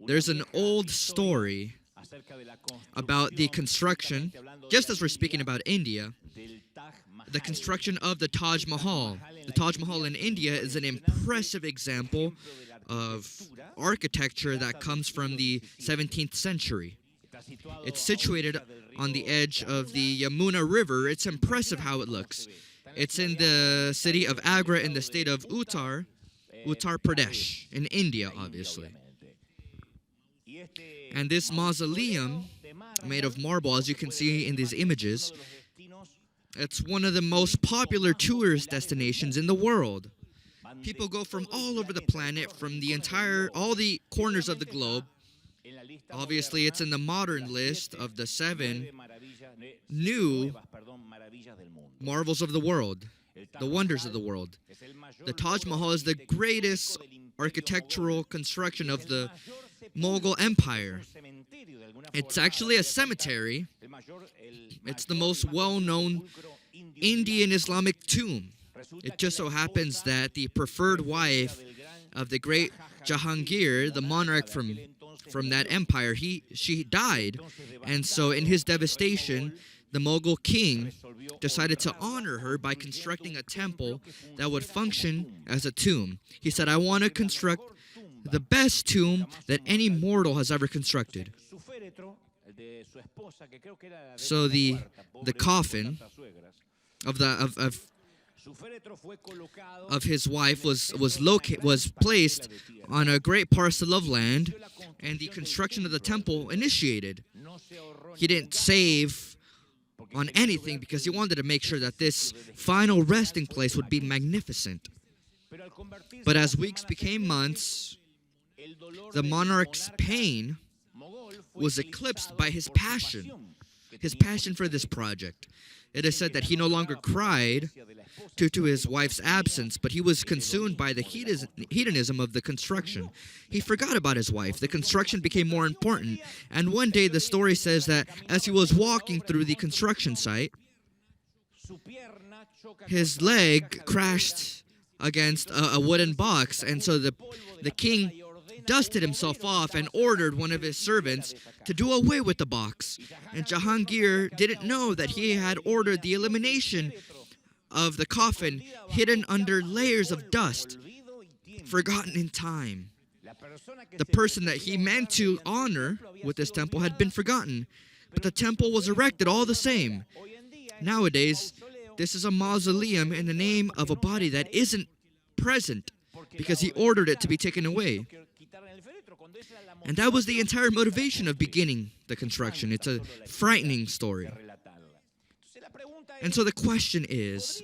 There's an old story about the construction, just as we're speaking about India, the construction of the Taj Mahal. The Taj Mahal in India is an impressive example of architecture that comes from the 17th century. It's situated on the edge of the Yamuna River. It's impressive how it looks. It's in the city of Agra in the state of Uttar Pradesh, in India, obviously. And this mausoleum, made of marble, as you can see in these images, it's one of the most popular tourist destinations in the world. People go from all over the planet, from all the corners of the globe. Obviously, it's in the modern list of the 7 new marvels of the world, the wonders of the world. The Taj Mahal is the greatest architectural construction of the Mughal Empire. It's actually a cemetery. It's the most well-known Indian Islamic tomb. It just so happens that the preferred wife of the great Jahangir, the monarch from that empire, she died. And so in his devastation, the Mughal king decided to honor her by constructing a temple that would function as a tomb. He said, I want to construct the best tomb that any mortal has ever constructed. So the coffin of his wife was placed on a great parcel of land, and the construction of the temple initiated. He didn't save on anything because he wanted to make sure that this final resting place would be magnificent. But as weeks became months, the monarch's pain was eclipsed by his passion for this project. It is said that he no longer cried due to his wife's absence, but he was consumed by the hedonism of the construction. He forgot about his wife. The construction became more important, and one day the story says that as he was walking through the construction site, his leg crashed against a wooden box, and so the king dusted himself off and ordered one of his servants to do away with the box. And Jahangir didn't know that he had ordered the elimination of the coffin hidden under layers of dust, forgotten in time. The person that he meant to honor with this temple had been forgotten, but the temple was erected all the same. Nowadays, this is a mausoleum in the name of a body that isn't present because he ordered it to be taken away. And that was the entire motivation of beginning the construction. It's a frightening story. And so the question is,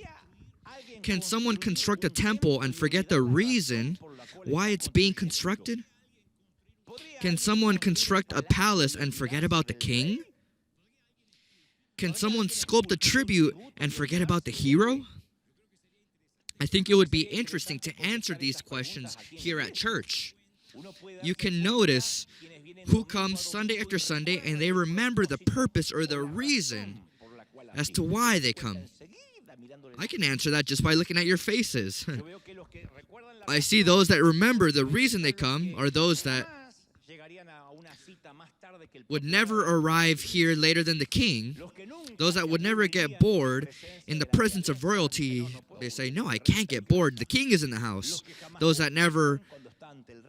can someone construct a temple and forget the reason why it's being constructed? Can someone construct a palace and forget about the king? Can someone sculpt a tribute and forget about the hero? I think it would be interesting to answer these questions here at church. You can notice who comes Sunday after Sunday and they remember the purpose or the reason as to why they come. I can answer that just by looking at your faces. I see those that remember the reason they come are those that would never arrive here later than the king. Those that would never get bored in the presence of royalty. They say, no, I can't get bored. The king is in the house. Those that never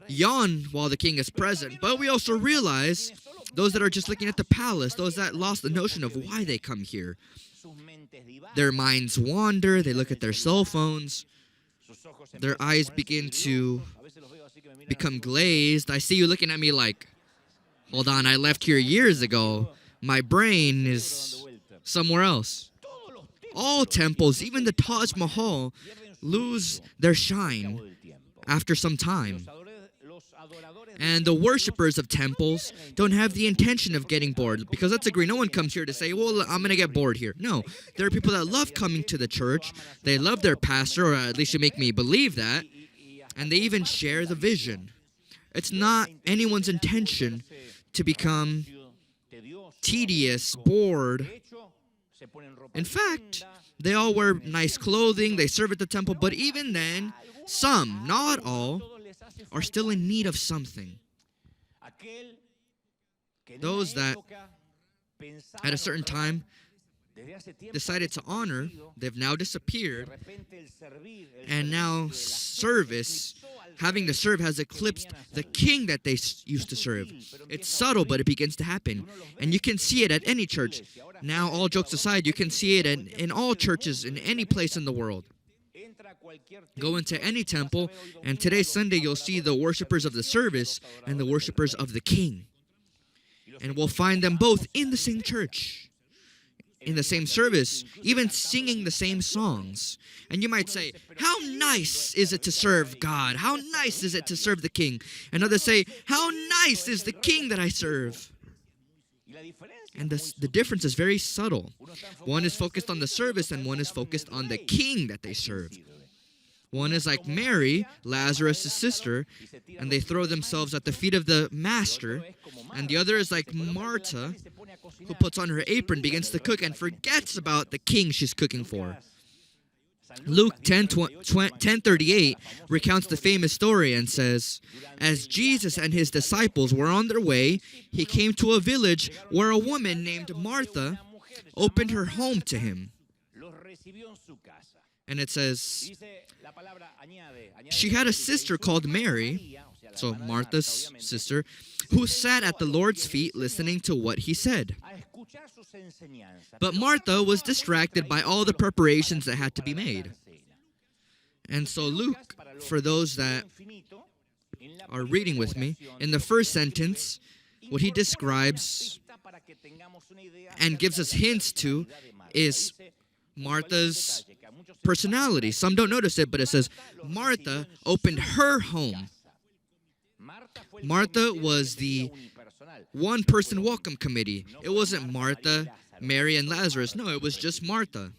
yawn while the king is present. But we also realize those that are just looking at the palace, those that lost the notion of why they come here. Their minds wander, they look at their cell phones, their eyes begin to become glazed. I see you looking at me like, hold on, I left here years ago. My brain is somewhere else. All temples, even the Taj Mahal, lose their shine after some time. And the worshippers of temples don't have the intention of getting bored. Because let's agree, no one comes here to say, well, I'm going to get bored here. No, there are people that love coming to the church. They love their pastor, or at least you make me believe that. And they even share the vision. It's not anyone's intention to become tedious, bored. In fact, they all wear nice clothing, they serve at the temple, but even then, some, not all, are still in need of something. Those that at a certain time decided to honor, they've now disappeared, and now having to serve has eclipsed the king that they used to serve. It's subtle, but it begins to happen. And you can see it at any church. Now, all jokes aside, you can see it in all churches, in any place in the world. Go into any temple, and today's Sunday, you'll see the worshipers of the service and the worshipers of the king. And we'll find them both in the same church, in the same service, even singing the same songs. And you might say, how nice is it to serve God? How nice is it to serve the king? And others say, how nice is the king that I serve? And the difference is very subtle. One is focused on the service, and one is focused on the king that they serve. One is like Mary, Lazarus' sister, and they throw themselves at the feet of the master. And the other is like Martha, who puts on her apron, begins to cook, and forgets about the king she's cooking for. Luke 10:38 recounts the famous story and says, as Jesus and his disciples were on their way, he came to a village where a woman named Martha opened her home to him. And it says, she had a sister called Mary, so Martha's sister, who sat at the Lord's feet listening to what he said. But Martha was distracted by all the preparations that had to be made. And so Luke, for those that are reading with me, in the first sentence, what he describes and gives us hints to is Martha's personality. Some don't notice it, but it says, Martha opened her home. Martha was the one-person welcome committee. It wasn't Martha, Mary, and Lazarus. No, it was just Martha.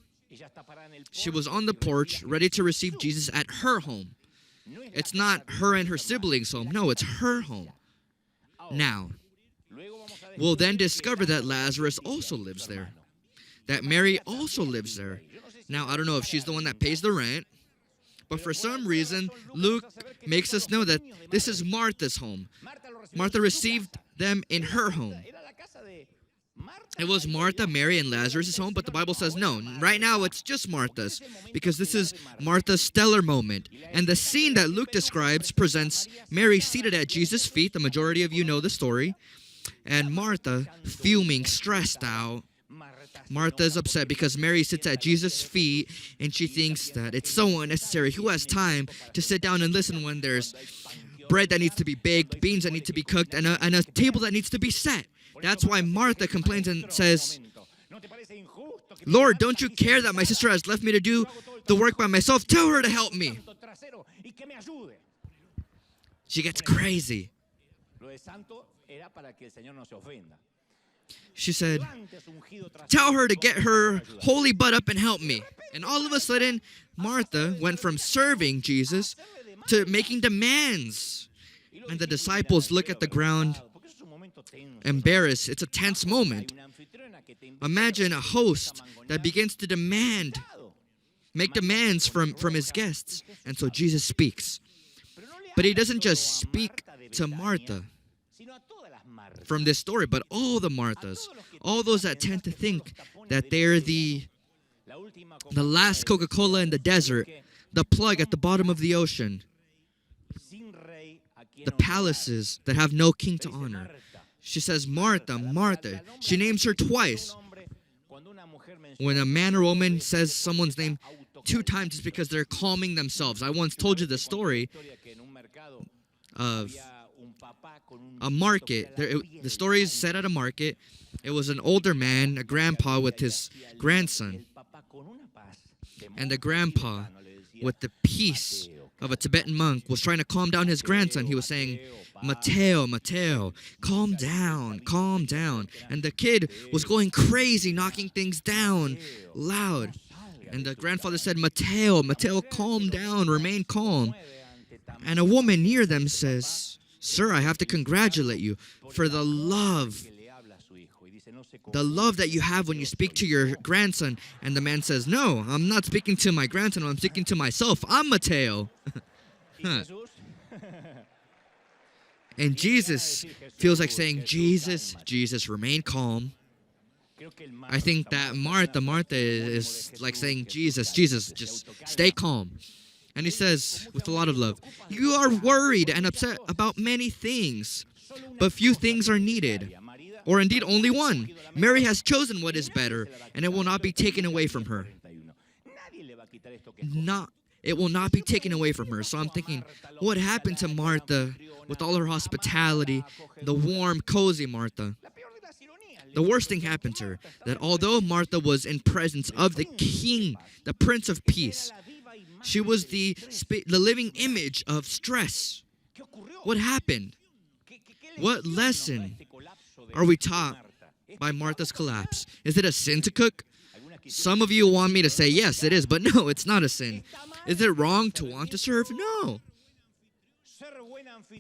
She was on the porch, ready to receive Jesus at her home. It's not her and her siblings' home. No, it's her home. Now, we'll then discover that Lazarus also lives there, that Mary also lives there. Now, I don't know if she's the one that pays the rent, but for some reason, Luke makes us know that this is Martha's home. Martha received them in her home. It was Martha, Mary, and Lazarus' home, but the Bible says no. Right now, it's just Martha's, because this is Martha's stellar moment. And the scene that Luke describes presents Mary seated at Jesus' feet. The majority of you know the story. And Martha, fuming, stressed out. Martha's upset because Mary sits at Jesus' feet, and she thinks that it's so unnecessary. Who has time to sit down and listen when there's bread that needs to be baked, beans that need to be cooked, and a table that needs to be set? That's why Martha complains and says, Lord, don't you care that my sister has left me to do the work by myself? Tell her to help me. She gets crazy. She said, tell her to get her holy butt up and help me. And all of a sudden, Martha went from serving Jesus to making demands. And the disciples look at the ground, embarrassed. It's a tense moment. Imagine a host that begins to make demands from his guests. And so Jesus speaks. But he doesn't just speak to Martha from this story, but all the Marthas, all those that tend to think that they're the last Coca-Cola in the desert, the plug at the bottom of the ocean, the palaces that have no king to honor. She says, Martha, Martha. She names her twice. When a man or woman says someone's name 2 times, it's because they're calming themselves. I once told you the story of a market. The story is set at a market. It was an older man, a grandpa with his grandson. And the grandpa, with the peace of a Tibetan monk, was trying to calm down his grandson. He was saying, Mateo, Mateo, calm down, calm down. And the kid was going crazy, knocking things down loud. And the grandfather said, Mateo, Mateo, calm down, remain calm. And a woman near them says, Sir, I have to congratulate you for the love that you have when you speak to your grandson. And the man says, no, I'm not speaking to my grandson, I'm speaking to myself. I'm Mateo. And Jesus feels like saying, Jesus, Jesus, remain calm. I think that Martha is like saying, Jesus, Jesus, just stay calm. And he says, with a lot of love, you are worried and upset about many things, but few things are needed, or indeed only one. Mary has chosen what is better, and it will not be taken away from her. It will not be taken away from her. So I'm thinking, what happened to Martha with all her hospitality, the warm, cozy Martha? The worst thing happened to her, that although Martha was in presence of the King, the Prince of Peace, she was the living image of stress. What happened? What lesson are we taught by Martha's collapse? Is it a sin to cook? Some of you want me to say, yes, it is, but no, it's not a sin. Is it wrong to want to serve? No.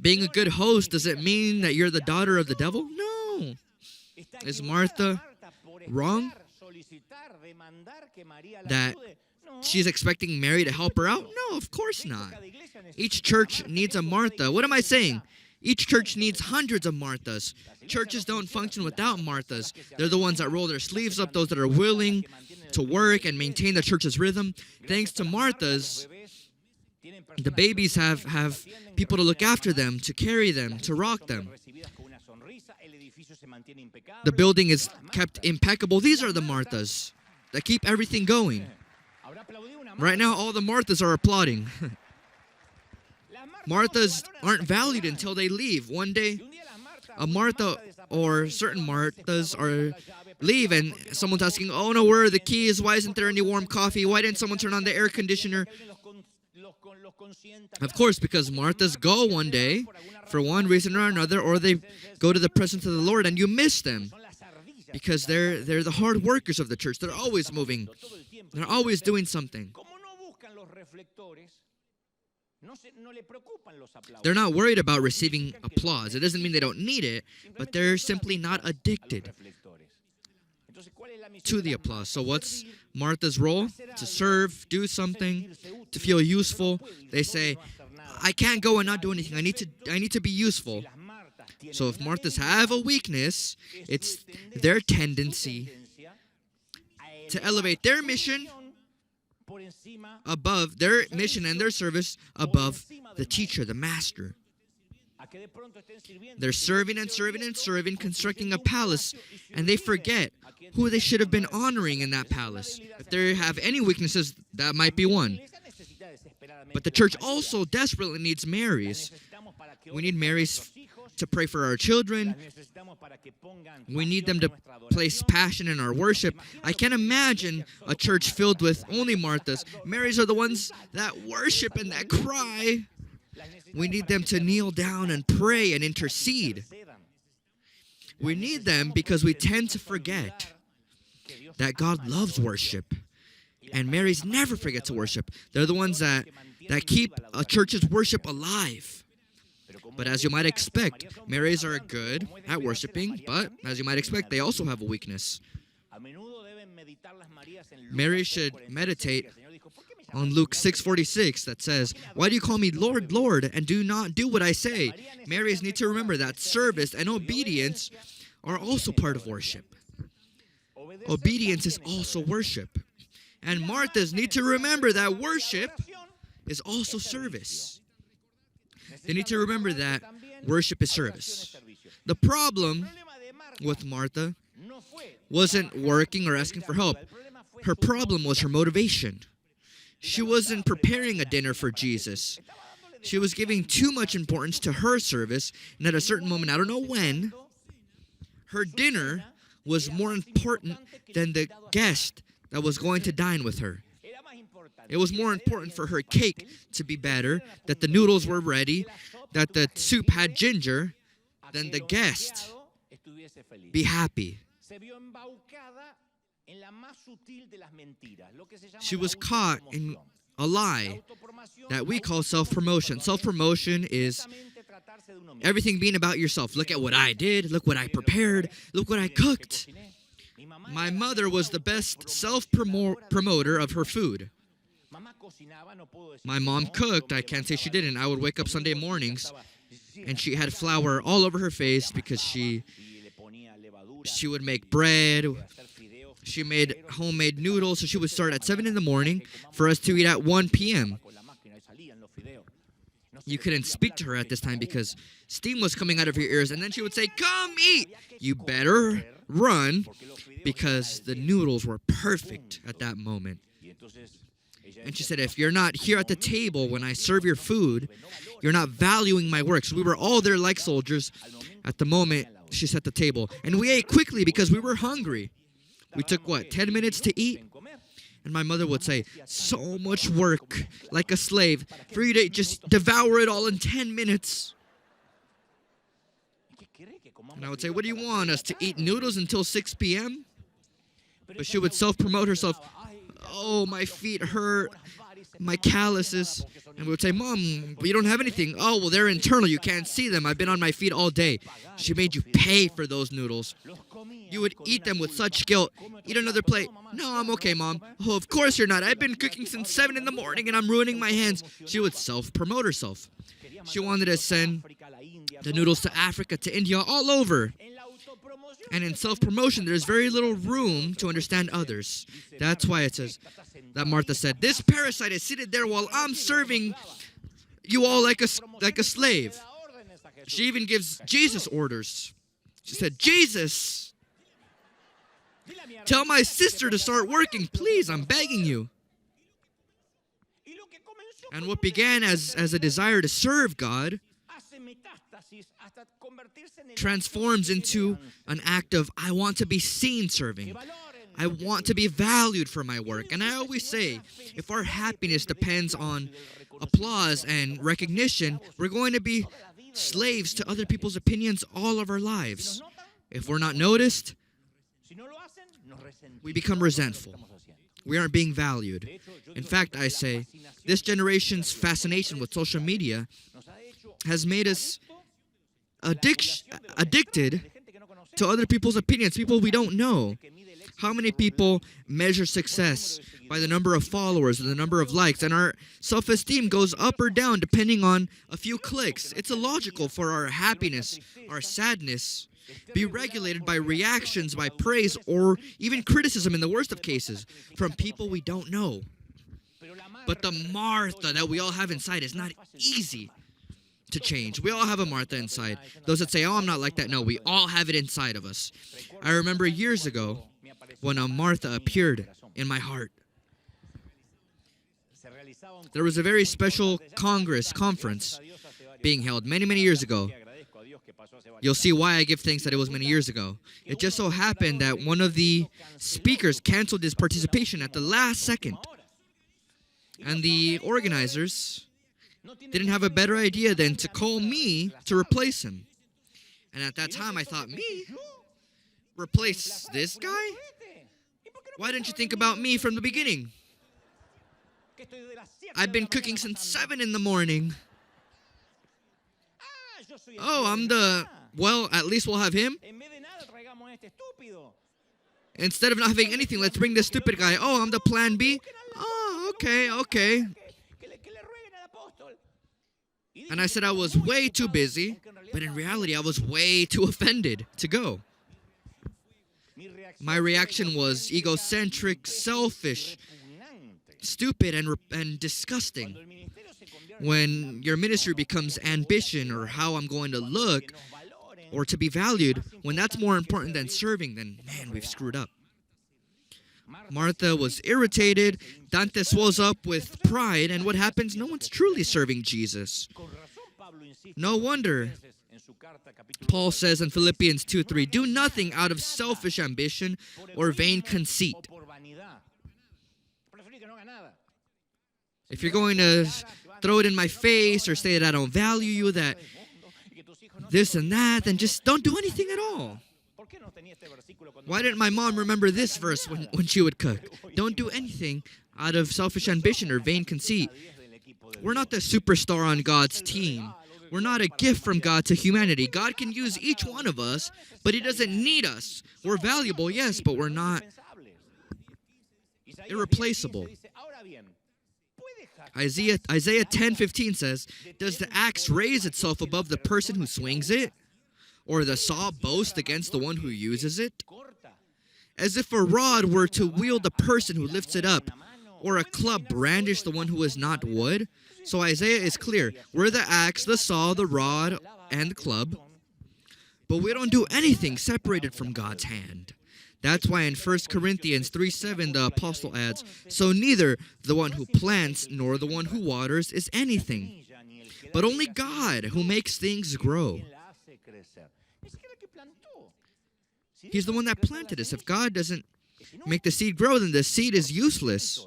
Being a good host, does it mean that you're the daughter of the devil? No. Is Martha wrong that she's expecting Mary to help her out? No, of course not. Each church needs a Martha. What am I saying? Each church needs hundreds of Marthas. Churches don't function without Marthas. They're the ones that roll their sleeves up, those that are willing to work and maintain the church's rhythm. Thanks to Marthas, the babies have people to look after them, to carry them, to rock them. The building is kept impeccable. These are the Marthas that keep everything going. Right now, all the Marthas are applauding. Marthas aren't valued until they leave. One day, a Martha or certain Marthas leave and someone's asking, oh no, where are the keys? Why isn't there any warm coffee? Why didn't someone turn on the air conditioner? Of course, because Marthas go one day for one reason or another, or they go to the presence of the Lord and you miss them because they're the hard workers of the church. They're always moving. They're always doing something. They're not worried about receiving applause. It doesn't mean they don't need it, but they're simply not addicted to the applause. So what's Martha's role? To serve, do something, to feel useful. They say, I can't go and not do anything. I need to be useful. So if Marthas have a weakness, it's their tendency to elevate their mission above their mission and their service above the teacher, the master. They're serving and serving and serving, constructing a palace, and they forget who they should have been honoring in that palace. If they have any weaknesses, that might be one. But the church also desperately needs Marys. We need Marys to pray for our children. We need them to place passion in our worship. I can't imagine a church filled with only Marthas. Marys are the ones that worship and that cry. We need them to kneel down and pray and intercede. We need them because we tend to forget that God loves worship. And Marys never forget to worship. They're the ones that keep a church's worship alive. But as you might expect, Marys are good at worshiping, but as you might expect, they also have a weakness. Mary should meditate on Luke 6:46 that says, why do you call me Lord, Lord, and do not do what I say? Marys need to remember that service and obedience are also part of worship. Obedience is also worship. And Marthas need to remember that worship is also service. They need to remember that worship is service. The problem with Martha wasn't working or asking for help. Her problem was her motivation. She wasn't preparing a dinner for Jesus. She was giving too much importance to her service, and at a certain moment, I don't know when, her dinner was more important than the guest that was going to dine with her. It was more important for her cake to be better, that the noodles were ready, that the soup had ginger, than the guest be happy. She was caught in a lie that we call self-promotion. Self-promotion is everything being about yourself. Look at what I did. Look what I prepared. Look what I cooked. My mother was the best self-promoter of her food. My mom cooked. I can't say she didn't. I would wake up Sunday mornings And she had flour all over her face because she would make bread. She made homemade noodles, so she would start at 7 in the morning for us to eat at 1 p.m. You couldn't speak to her at this time because steam was coming out of her ears, and then she would say, "Come eat!" You better run because the noodles were perfect at that moment. And she said, if you're not here at the table when I serve your food, you're not valuing my work. So we were all there like soldiers at the moment she set the table. And we ate quickly because we were hungry. We took, 10 minutes to eat? And my mother would say, so much work, like a slave, for you to just devour it all in 10 minutes. And I would say, what do you want, us to eat noodles until 6 p.m.? But she would self-promote herself. Oh, my feet hurt, my calluses. And we would say, Mom, you don't have anything. Oh, well, they're internal. You can't see them. I've been on my feet all day. She made you pay for those noodles. You would eat them with such guilt. Eat another plate. No, I'm okay, Mom. Oh, of course you're not. I've been cooking since 7 in the morning and I'm ruining my hands. She would self-promote herself. She wanted to send the noodles to Africa, to India, all over. And in self-promotion, there's very little room to understand others. That's why it says that Martha said, this parasite is seated there while I'm serving you all like a slave. She even gives Jesus orders. She said, Jesus, tell my sister to start working. Please, I'm begging you. And what began as a desire to serve God transforms into an act of, I want to be seen serving. I want to be valued for my work. And I always say, if our happiness depends on applause and recognition, we're going to be slaves to other people's opinions all of our lives. If we're not noticed, we become resentful. We aren't being valued. In fact, I say, this generation's fascination with social media has made us addicted to other people's opinions, people we don't know. How many people measure success by the number of followers or the number of likes, and our self-esteem goes up or down depending on a few clicks? It's illogical for our happiness, our sadness, be regulated by reactions, by praise, or even criticism in the worst of cases from people we don't know. But the Martha that we all have inside is not easy to change. We all have a Martha inside. Those that say, oh, I'm not like that. No, we all have it inside of us. I remember years ago when a Martha appeared in my heart. There was a very special conference being held many years ago. You'll see why I give thanks that it was many years ago. It just so happened that one of the speakers canceled his participation at the last second. And the organizers didn't have a better idea than to call me to replace him. And at that time, I thought, me? Replace this guy? Why didn't you think about me from the beginning? I've been cooking since 7 in the morning. Oh, well, at least we'll have him. Instead of not having anything, let's bring this stupid guy. Oh, I'm the plan B. Oh, okay. And I said I was way too busy, but in reality, I was way too offended to go. My reaction was egocentric, selfish, stupid, and disgusting. When your ministry becomes ambition or how I'm going to look or to be valued, when that's more important than serving, then, man, we've screwed up. Martha was irritated. Dante swells up with pride. And what happens? No one's truly serving Jesus. No wonder Paul says in Philippians 2:3, do nothing out of selfish ambition or vain conceit. If you're going to throw it in my face or say that I don't value you, that this and that, then just don't do anything at all. Why didn't my mom remember this verse when she would cook? Don't do anything out of selfish ambition or vain conceit. We're not the superstar on God's team. We're not a gift from God to humanity. God can use each one of us, but He doesn't need us. We're valuable, yes, but we're not irreplaceable. Isaiah 10:15 says, "Does the axe raise itself above the person who swings it? Or the saw boast against the one who uses it? As if a rod were to wield the person who lifts it up, or a club brandish the one who is not wood." So Isaiah is clear. We're the axe, the saw, the rod, and the club. But we don't do anything separated from God's hand. That's why in 1 Corinthians 3:7 the apostle adds, "So neither the one who plants nor the one who waters is anything, but only God who makes things grow." He's the one that planted us. If God doesn't make the seed grow, then the seed is useless.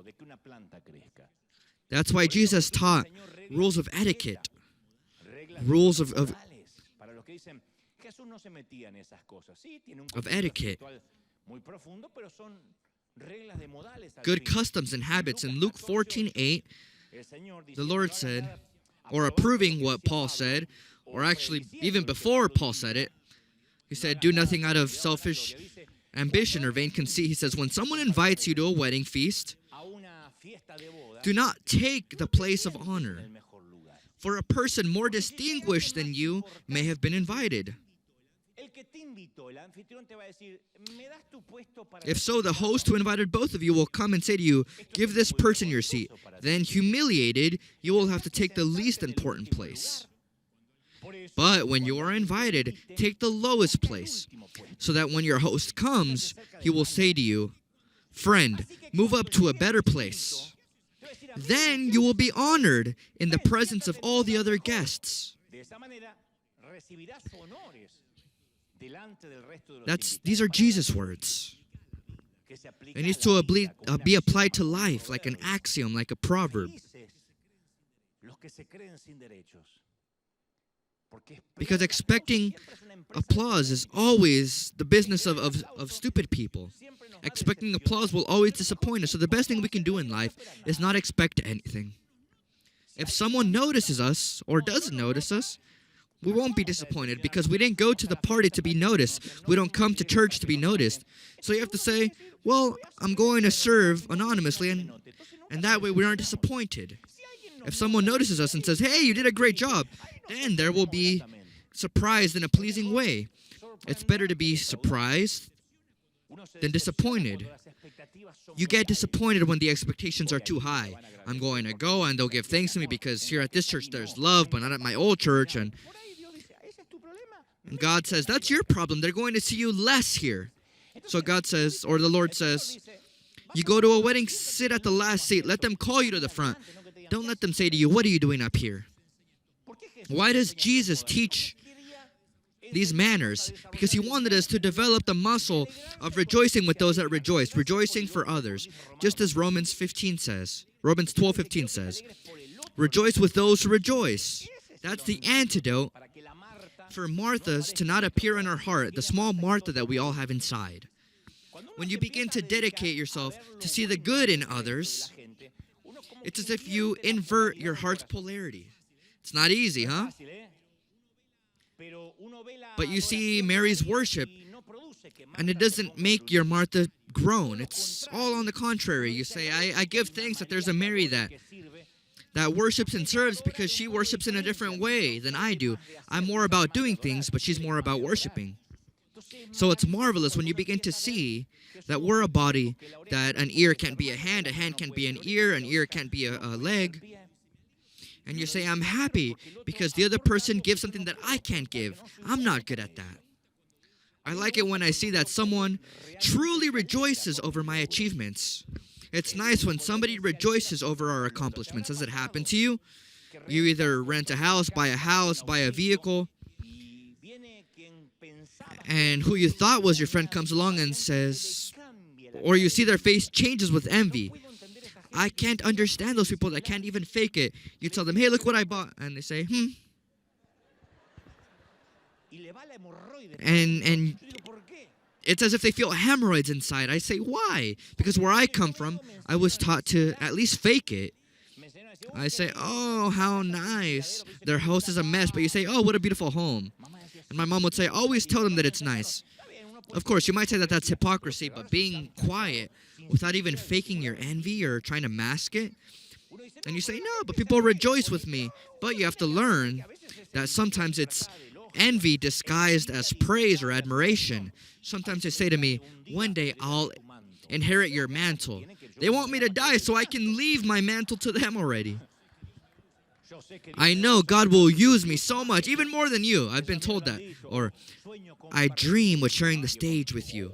That's why Jesus taught rules of etiquette, rules of etiquette, good customs and habits. In Luke 14:8, the Lord said, or approving what Paul said, or actually even before Paul said it, he said, "Do nothing out of selfish ambition or vain conceit." He says, when someone invites you to a wedding feast, do not take the place of honor, for a person more distinguished than you may have been invited. If so, the host who invited both of you will come and say to you, "Give this person your seat." Then, humiliated, you will have to take the least important place. But when you are invited, take the lowest place, so that when your host comes, he will say to you, "Friend, move up to a better place." Then you will be honored in the presence of all the other guests. These are Jesus' words. It needs to be applied to life, like an axiom, like a proverb. Because expecting applause is always the business of stupid people. Expecting applause will always disappoint us. So the best thing we can do in life is not expect anything. If someone notices us or doesn't notice us, we won't be disappointed because we didn't go to the party to be noticed. We don't come to church to be noticed. So you have to say, well, I'm going to serve anonymously, and that way we aren't disappointed. If someone notices us and says, "Hey, you did a great job," then there will be surprised in a pleasing way. It's better to be surprised than disappointed. You get disappointed when the expectations are too high. I'm going to go and they'll give thanks to me because here at this church there's love, but not at my old church. And God says, that's your problem. They're going to see you less here. So God says, or the Lord says, you go to a wedding, sit at the last seat. Let them call you to the front. Don't let them say to you, "What are you doing up here?" Why does Jesus teach these manners? Because he wanted us to develop the muscle of rejoicing with those that rejoice, rejoicing for others. Just as Romans 12:15 says, "Rejoice with those who rejoice." That's the antidote for Marthas to not appear in our heart, the small Martha that we all have inside. When you begin to dedicate yourself to see the good in others, it's as if you invert your heart's polarity. It's not easy, huh? But you see Mary's worship, and it doesn't make your Martha groan. It's all on the contrary. You say, I give thanks that there's a Mary that worships and serves because she worships in a different way than I do. I'm more about doing things, but she's more about worshiping. So it's marvelous when you begin to see that we're a body, that an ear can't be a hand can't be an ear can't be a leg. And you say, I'm happy because the other person gives something that I can't give. I'm not good at that. I like it when I see that someone truly rejoices over my achievements. It's nice when somebody rejoices over our accomplishments. Does it happen to you? You either rent a house, buy a vehicle, and who you thought was your friend comes along and says, or you see their face changes with envy. I can't understand those people that can't even fake it. You tell them, hey, look what I bought. And they say, And it's as if they feel hemorrhoids inside. I say, why? Because where I come from, I was taught to at least fake it. I say, oh, how nice. Their house is a mess. But you say, oh, what a beautiful home. And my mom would say, always tell them that it's nice. Of course, you might say that that's hypocrisy, but being quiet without even faking your envy or trying to mask it, And you say, no, but people rejoice with me. But you have to learn that sometimes it's envy disguised as praise or admiration. Sometimes they say to me, one day I'll inherit your mantle. They want me to die so I can leave my mantle to them already. I know God will use me so much, even more than you. I've been told that. Or, I dream with sharing the stage with you.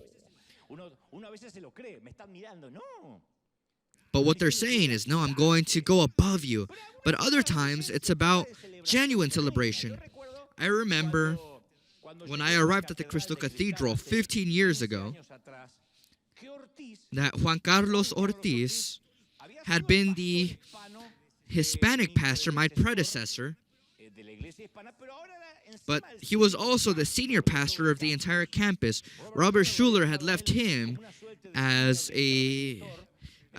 But what they're saying is, no, I'm going to go above you. But other times, it's about genuine celebration. I remember when I arrived at the Cristo Cathedral 15 years ago, that Juan Carlos Ortiz had been the Hispanic pastor, my predecessor, but he was also the senior pastor of the entire campus. Robert Schuller had left him as a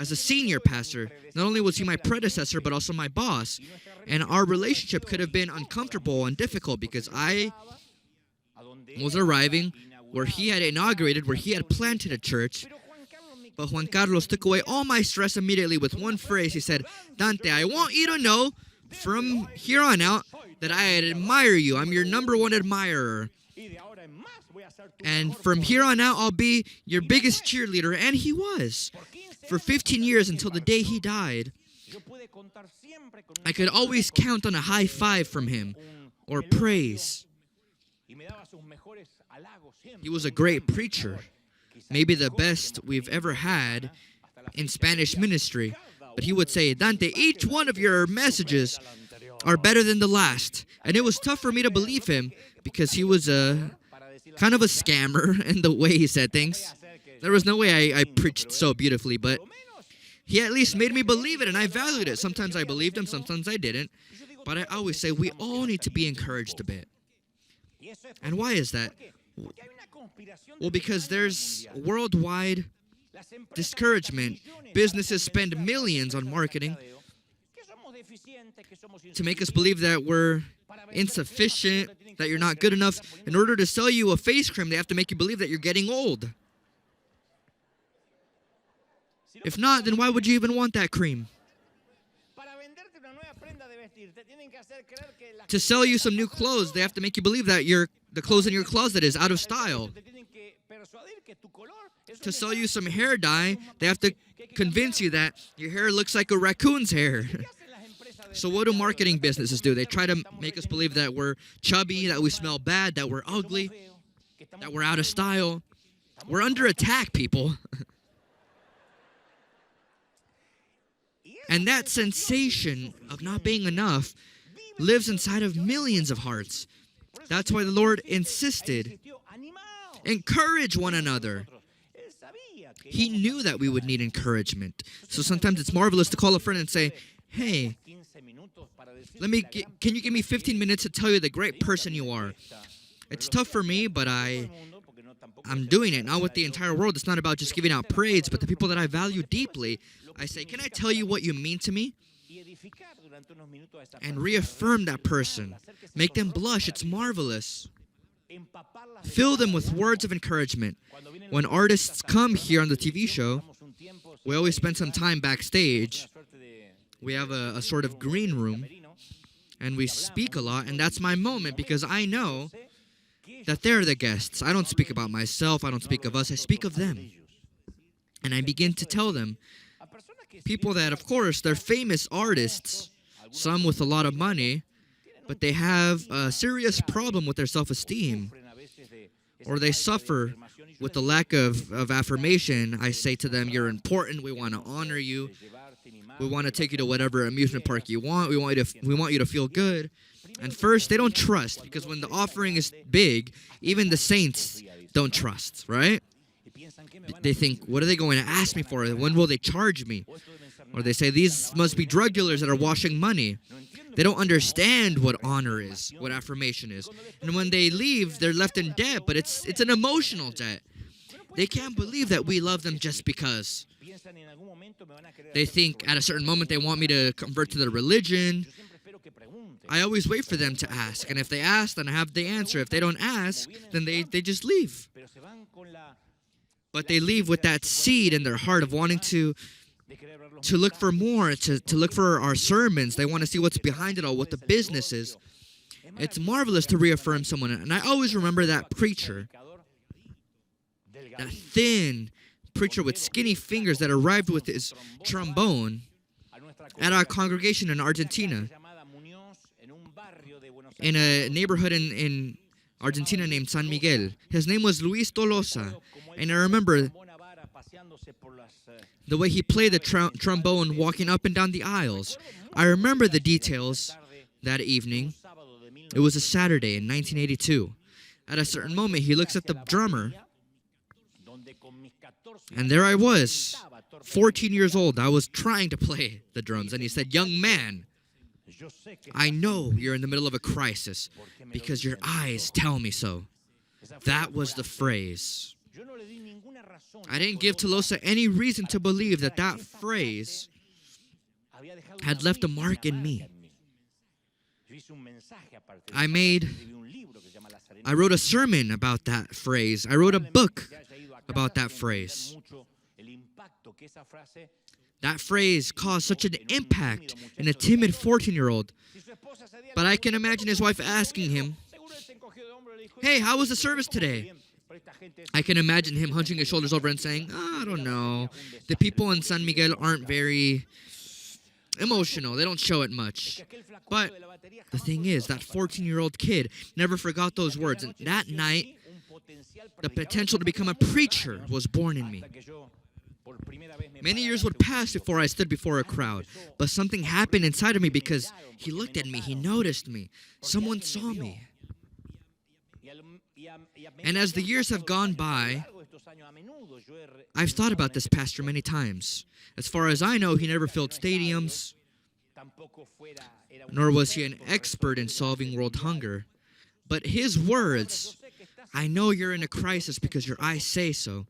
senior pastor. Not only was he my predecessor, but also my boss. And our relationship could have been uncomfortable and difficult because I was arriving where he had inaugurated, where he had planted a church. But Juan Carlos took away all my stress immediately with one phrase. He said, Dante, I want you to know from here on out that I admire you. I'm your number one admirer. And from here on out, I'll be your biggest cheerleader. And he was. For 15 years until the day he died, I could always count on a high five from him or praise. He was a great preacher, maybe the best we've ever had in Spanish ministry. But he would say, Dante, each one of your messages are better than the last. And it was tough for me to believe him because he was a kind of a scammer in the way he said things. There was no way I preached so beautifully, but he at least made me believe it, and I valued it. Sometimes I believed him, sometimes I didn't. But I always say we all need to be encouraged a bit. And why is that? Well, because there's worldwide discouragement. Businesses spend millions on marketing to make us believe that we're insufficient, that you're not good enough. In order to sell you a face cream, they have to make you believe that you're getting old. If not, then why would you even want that cream? To sell you some new clothes, they have to make you believe that the clothes in your closet is out of style. To sell you some hair dye, they have to convince you that your hair looks like a raccoon's hair. So what do marketing businesses do? They try to make us believe that we're chubby, that we smell bad, that we're ugly, that we're out of style. We're under attack, people. And that sensation of not being enough lives inside of millions of hearts. That's why the Lord insisted, encourage one another. He knew that we would need encouragement. So sometimes it's marvelous to call a friend and say, hey, can you give me 15 minutes to tell you the great person you are? It's tough for me, but I'm doing it. Not with the entire world. It's not about just giving out praise, but the people that I value deeply. I say, can I tell you what you mean to me? And reaffirm that person. Make them blush. It's marvelous. Fill them with words of encouragement. When artists come here on the TV show, we always spend some time backstage. We have a sort of green room, and we speak a lot, and that's my moment because I know that they're the guests. I don't speak about myself. I don't speak of us. I speak of them. And I begin to tell them, people that, of course, they're famous artists, some with a lot of money, but they have a serious problem with their self-esteem, or they suffer with the lack of affirmation. I say to them, you're important. We want to honor you. We want to take you to whatever amusement park you want. We want you to feel good. And first, they don't trust, because when the offering is big, even the saints don't trust, right? They think, what are they going to ask me for? When will they charge me? Or they say, these must be drug dealers that are washing money. They don't understand what honor is, what affirmation is. And when they leave, they're left in debt, but it's an emotional debt. They can't believe that we love them just because. They think at a certain moment they want me to convert to their religion. I always wait for them to ask. And if they ask, then I have the answer. If they don't ask, then they just leave. But they leave with that seed in their heart of wanting to to look for more, to look for our sermons. They want to see what's behind it all, what the business is. It's marvelous to reaffirm someone. And I always remember that preacher, that thin preacher with skinny fingers that arrived with his trombone at our congregation in Argentina, in a neighborhood in Argentina named San Miguel. His name was Luis Tolosa. And I remember the way he played the trombone walking up and down the aisles. I remember the details that evening. It was a Saturday in 1982. At a certain moment, he looks at the drummer, and there I was, 14 years old. I was trying to play the drums, and he said, "Young man, I know you're in the middle of a crisis because your eyes tell me so." That was the phrase. I didn't give Tolosa any reason to believe that that phrase had left a mark in me. I wrote a sermon about that phrase. I wrote a book about that phrase. That phrase caused such an impact in a timid 14-year-old. But I can imagine his wife asking him, "Hey, how was the service today?" I can imagine him hunching his shoulders over and saying, "I don't know. The people in San Miguel aren't very emotional. They don't show it much." But the thing is, that 14-year-old kid never forgot those words. And that night, the potential to become a preacher was born in me. Many years would pass before I stood before a crowd. But something happened inside of me because he looked at me. He noticed me. Someone saw me. And as the years have gone by, I've thought about this pastor many times. As far as I know, he never filled stadiums, nor was he an expert in solving world hunger. But his words, "I know you're in a crisis because your eyes say so,"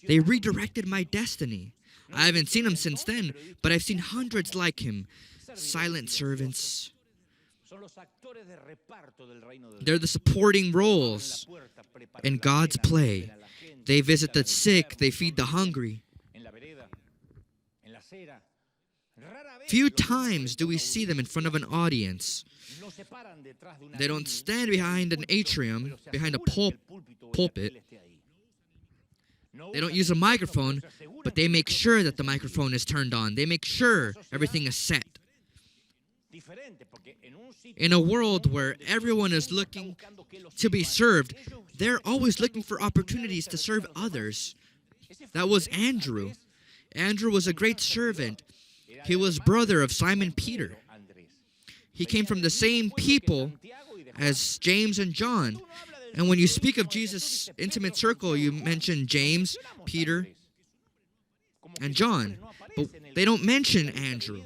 they redirected my destiny. I haven't seen him since then, but I've seen hundreds like him, silent servants. They're the supporting roles in God's play. They visit the sick, they feed the hungry. Few times do we see them in front of an audience. They don't stand behind an atrium, behind a pulpit. They don't use a microphone, but they make sure that the microphone is turned on. They make sure everything is set. In a world where everyone is looking to be served, they're always looking for opportunities to serve others. That was Andrew. Andrew was a great servant. He was brother of Simon Peter. He came from the same people as James and John. And when you speak of Jesus' intimate circle, you mention James, Peter, and John. But they don't mention Andrew.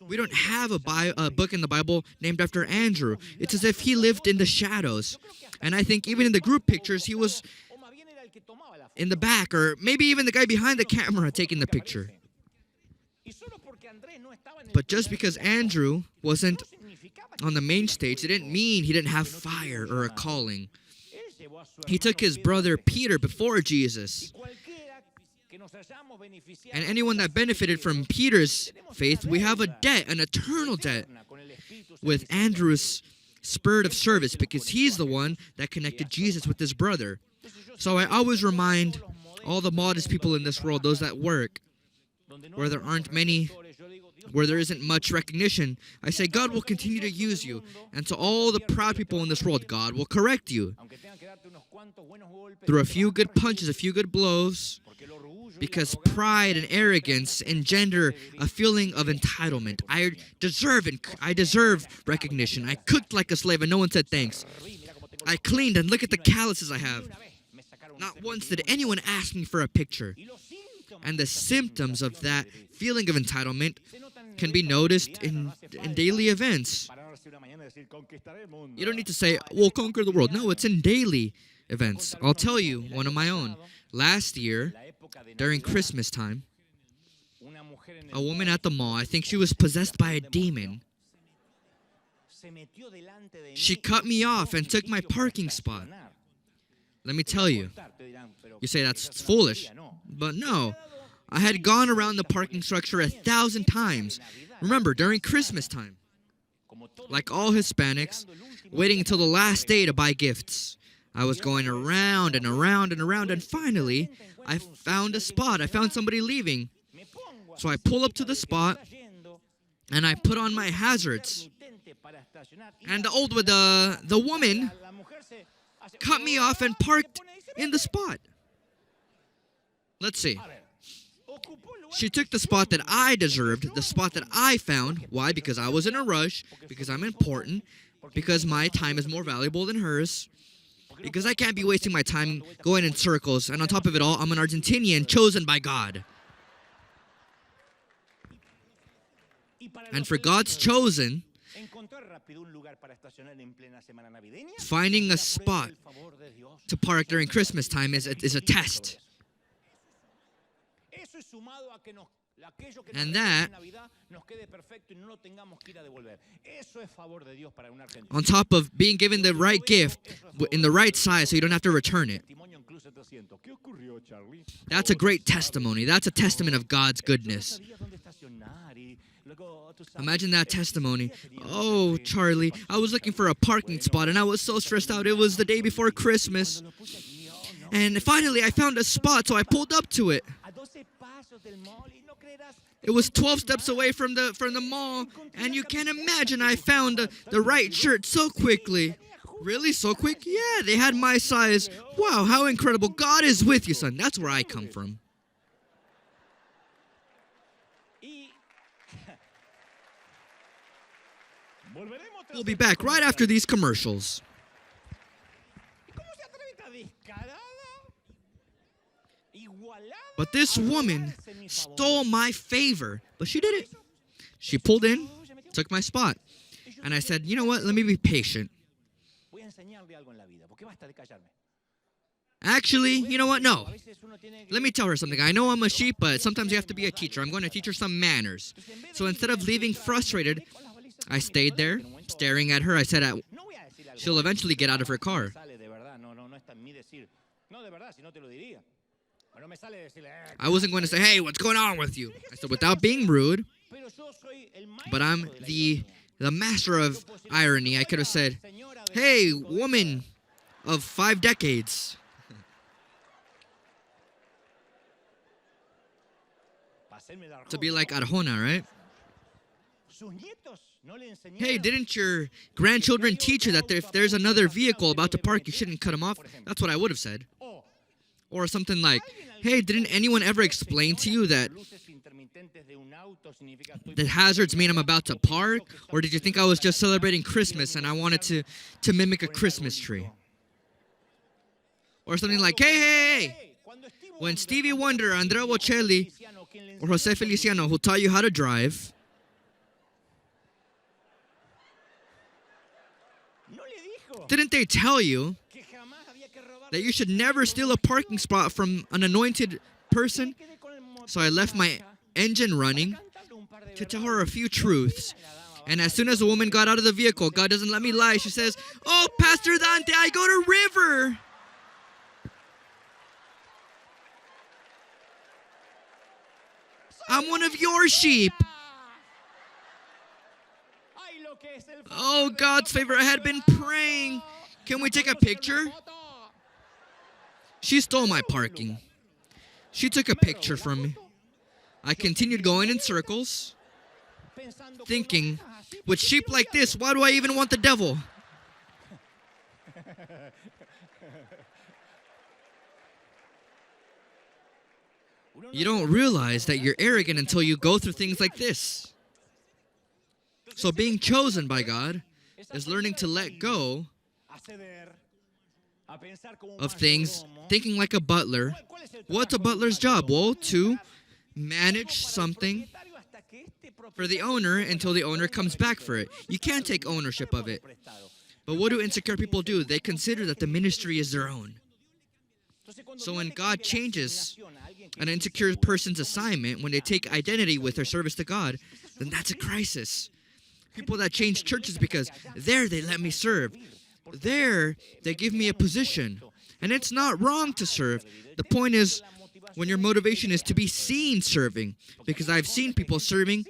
We don't have a book in the Bible named after Andrew. It's as if he lived in the shadows. And I think even in the group pictures, he was in the back, or maybe even the guy behind the camera taking the picture. But just because Andrew wasn't on the main stage, it didn't mean he didn't have fire or a calling. He took his brother Peter before Jesus. And anyone that benefited from Peter's faith, we have a debt, an eternal debt, with Andrew's spirit of service, because he's the one that connected Jesus with his brother. So I always remind all the modest people in this world, those that work, where there aren't many, where there isn't much recognition, I say God will continue to use you. And to all the proud people in this world, God will correct you through a few good punches, a few good blows, because pride and arrogance engender a feeling of entitlement. I deserve recognition. I cooked like a slave and no one said thanks. I cleaned and look at the calluses I have. Not once did anyone ask me for a picture. And the symptoms of that feeling of entitlement can be noticed in daily events. You don't need to say, "We'll conquer the world." No, it's in daily events. I'll tell you one of my own. Last year, during Christmas time, a woman at the mall, I think she was possessed by a demon. She cut me off and took my parking spot. Let me tell you. You say that's foolish. But no. I had gone around the parking structure 1,000 times. Remember, during Christmas time. Like all Hispanics, waiting until the last day to buy gifts. I was going around and around and around, and finally, I found a spot. I found somebody leaving. So I pull up to the spot, and I put on my hazards. And the woman cut me off and parked in the spot. Let's see. She took the spot that I deserved, the spot that I found. Why? Because I was in a rush, because I'm important, because my time is more valuable than hers, because I can't be wasting my time going in circles. And on top of it all, I'm an Argentinian chosen by God. And for God's chosen, finding a spot to park during Christmas time is a test. And that, on top of being given the right gift in the right size so you don't have to return it. That's a great testimony. That's a testament of God's goodness. Imagine that testimony. Oh, Charlie, I was looking for a parking spot and I was so stressed out. It was the day before Christmas. And finally I found a spot, so I pulled up to it. It was 12 steps away from the mall, and you can't imagine I found the right shirt so quickly. Really? So quick? Yeah, they had my size. Wow, how incredible. God is with you, son. That's where I come from. We'll be back right after these commercials. But this woman stole my favor. But she did it. She pulled in, took my spot. And I said, you know what? Let me be patient. Actually, you know what? No. Let me tell her something. I know I'm a sheep, but sometimes you have to be a teacher. I'm going to teach her some manners. So instead of leaving frustrated, I stayed there, staring at her. I said, she'll eventually get out of her car. I wasn't going to say, hey, what's going on with you? I said, without being rude, but I'm the master of irony. I could have said, hey, woman of 5 decades. To be like Arjona, right? Hey, didn't your grandchildren teach you that if there's another vehicle about to park, you shouldn't cut them off? That's what I would have said. Or something like, hey, didn't anyone ever explain to you that hazards mean I'm about to park? Or did you think I was just celebrating Christmas and I wanted to mimic a Christmas tree? Or something like, hey, when Stevie Wonder, Andrea Bocelli, or Jose Feliciano, who taught you how to drive, didn't they tell you that you should never steal a parking spot from an anointed person? So I left my engine running to tell her a few truths. And as soon as the woman got out of the vehicle, God doesn't let me lie, she says, oh, Pastor Dante, I go to River. I'm one of your sheep. Oh, God's favor, I had been praying. Can we take a picture? She stole my parking. She took a picture from me. I continued going in circles, thinking, with sheep like this, why do I even want the devil? You don't realize that you're arrogant until you go through things like this. So being chosen by God is learning to let go of things, thinking like a butler. What's a butler's job? Well, to manage something for the owner until the owner comes back for it. You can't take ownership of it. But what do insecure people do? They consider that the ministry is their own. So when God changes an insecure person's assignment, when they take identity with their service to God, then that's a crisis. People that change churches because there they let me serve. There they give me a position. And it's not wrong to serve. The point is, when your motivation is to be seen serving. Because I've seen people serving,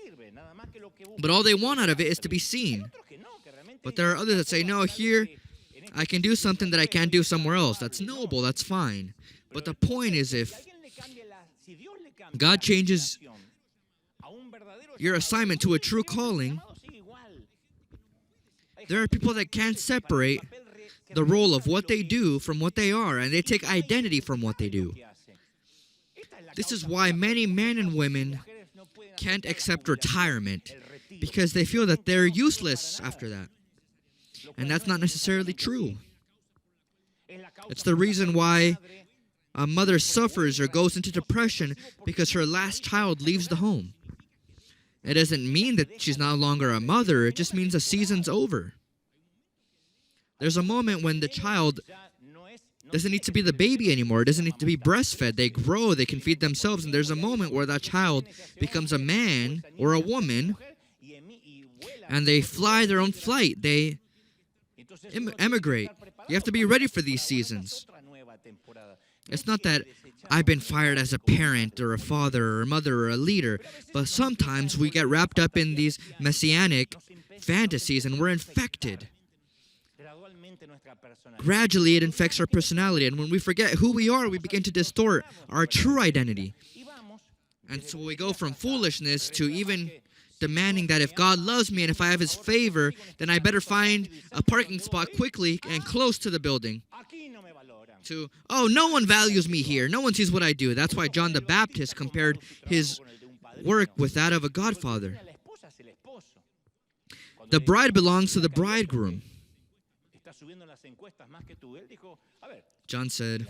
but all they want out of it is to be seen. But there are others that say, no, here I can do something that I can't do somewhere else. That's noble, that's fine. But the point is, if God changes your assignment to a true calling, there are people that can't separate the role of what they do from what they are, and they take identity from what they do. This is why many men and women can't accept retirement, because they feel that they're useless after that. And that's not necessarily true. It's the reason why a mother suffers or goes into depression because her last child leaves the home. It doesn't mean that she's no longer a mother. It just means the season's over. There's a moment when the child doesn't need to be the baby anymore. It doesn't need to be breastfed. They grow. They can feed themselves. And there's a moment where that child becomes a man or a woman, and they fly their own flight. They emigrate. You have to be ready for these seasons. It's not that I've been fired as a parent or a father or a mother or a leader, but sometimes we get wrapped up in these messianic fantasies and we're infected. Gradually, it infects our personality, and when we forget who we are, we begin to distort our true identity. And so we go from foolishness to even demanding that if God loves me and if I have His favor, then I better find a parking spot quickly and close to the building. To, oh, no one values me here. No one sees what I do. That's why John the Baptist compared his work with that of a godfather. The bride belongs to the bridegroom. John said,